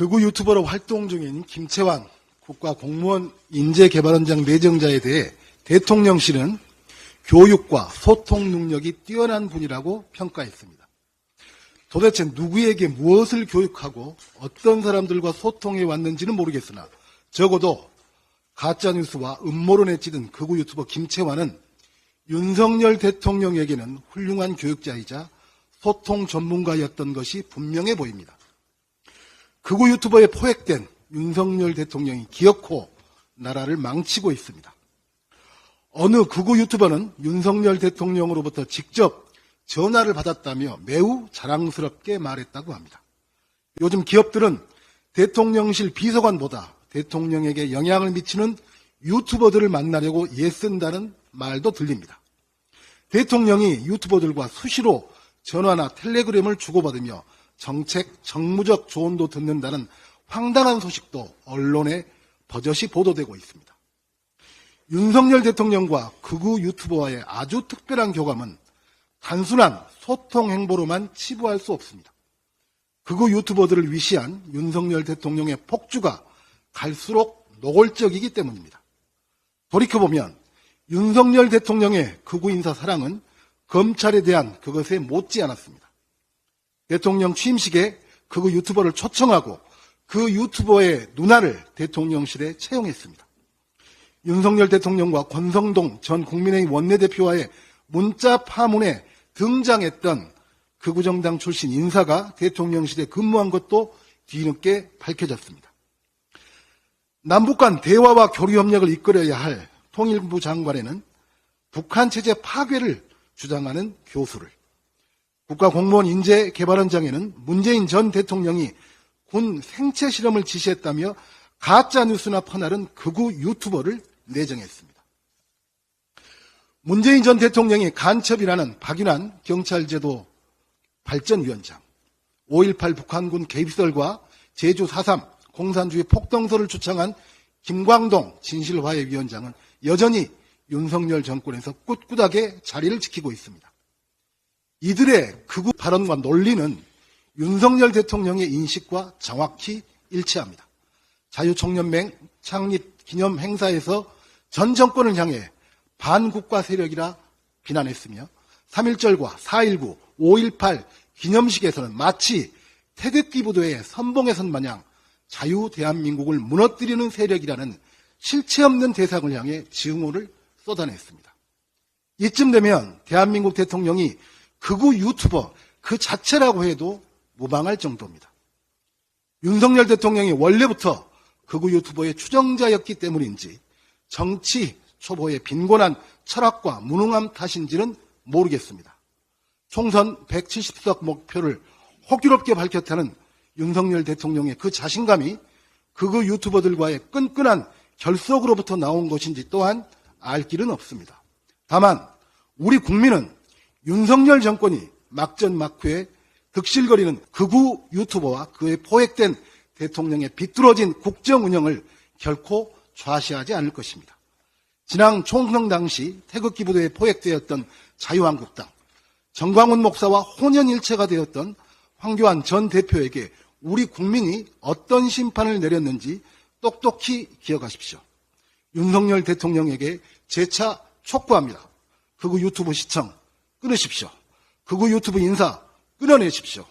극우 유튜버로 활동 중인 김채환 국가공무원 인재개발원장 내정자에 대해 대통령실은 교육과 소통 능력이 뛰어난 분이라고 평가했습니다. 도대체 누구에게 무엇을 교육하고 어떤 사람들과 소통해 왔는지는 모르겠으나 적어도 가짜뉴스와 음모론에 찌든 극우 유튜버 김채환은 윤석열 대통령에게는 훌륭한 교육자이자 소통 전문가였던 것이 분명해 보입니다. 극우 유튜버에 포획된 윤석열 대통령이 기어코 나라를 망치고 있습니다. 어느 극우 유튜버는 윤석열 대통령으로부터 직접 전화를 받았다며 매우 자랑스럽게 말했다고 합니다. 요즘 기업들은 대통령실 비서관보다 대통령에게 영향을 미치는 유튜버들을 만나려고 애쓴다는 말도 들립니다. 대통령이 유튜버들과 수시로 전화나 텔레그램을 주고받으며 정책, 정무적 조언도 듣는다는 황당한 소식도 언론에 버젓이 보도되고 있습니다. 윤석열 대통령과 극우 유튜버와의 아주 특별한 교감은 단순한 소통 행보로만 치부할 수 없습니다. 극우 유튜버들을 위시한 윤석열 대통령의 폭주가 갈수록 노골적이기 때문입니다. 돌이켜보면 윤석열 대통령의 극우 인사 사랑은 검찰에 대한 그것에 못지 않았습니다. 대통령 취임식에 극우 유튜버를 초청하고 그 유튜버의 누나를 대통령실에 채용했습니다. 윤석열 대통령과 권성동 전 국민의힘 원내대표와의 문자 파문에 등장했던 극우정당 출신 인사가 대통령실에 근무한 것도 뒤늦게 밝혀졌습니다. 남북 간 대화와 교류 협력을 이끌어야 할 통일부 장관에는 북한 체제 파괴를 주장하는 교수를, 국가공무원 인재개발원장에는 문재인 전 대통령이 군 생체 실험을 지시했다며 가짜뉴스나 퍼나른 극우 유튜버를 내정했습니다. 문재인 전 대통령이 간첩이라는 박윤환 경찰제도 발전위원장, 5.18 북한군 개입설과 제주 4.3 공산주의 폭동설을 주창한 김광동 진실화해위원장은 여전히 윤석열 정권에서 꿋꿋하게 자리를 지키고 있습니다. 이들의 극우 발언과 논리는 윤석열 대통령의 인식과 정확히 일치합니다. 자유총연맹 창립 기념 행사에서 전 정권을 향해 반국가 세력이라 비난했으며 3.1절과 4.19, 5.18 기념식에서는 마치 태극기 부대의 선봉에선 마냥 자유 대한민국을 무너뜨리는 세력이라는 실체 없는 대상을 향해 증오를 쏟아냈습니다. 이쯤 되면 대한민국 대통령이 극우 유튜버 그 자체라고 해도 무방할 정도입니다. 윤석열 대통령이 원래부터 극우 유튜버의 추종자였기 때문인지 정치 초보의 빈곤한 철학과 무능함 탓인지는 모르겠습니다. 총선 170석 목표를 호기롭게 밝혔다는 윤석열 대통령의 그 자신감이 극우 유튜버들과의 끈끈한 결속으로부터 나온 것인지 또한 알 길은 없습니다. 다만 우리 국민은 윤석열 정권이 막전막후에 득실거리는 극우 유튜버와 그에 포획된 대통령의 비뚤어진 국정 운영을 결코 좌시하지 않을 것입니다. 지난 총선 당시 태극기 부대에 포획되었던 자유한국당, 정광훈 목사와 혼연일체가 되었던 황교안 전 대표에게 우리 국민이 어떤 심판을 내렸는지 똑똑히 기억하십시오. 윤석열 대통령에게 재차 촉구합니다. 극우 유튜브 시청 끊으십시오. 극우 유튜브 인사 끊어내십시오.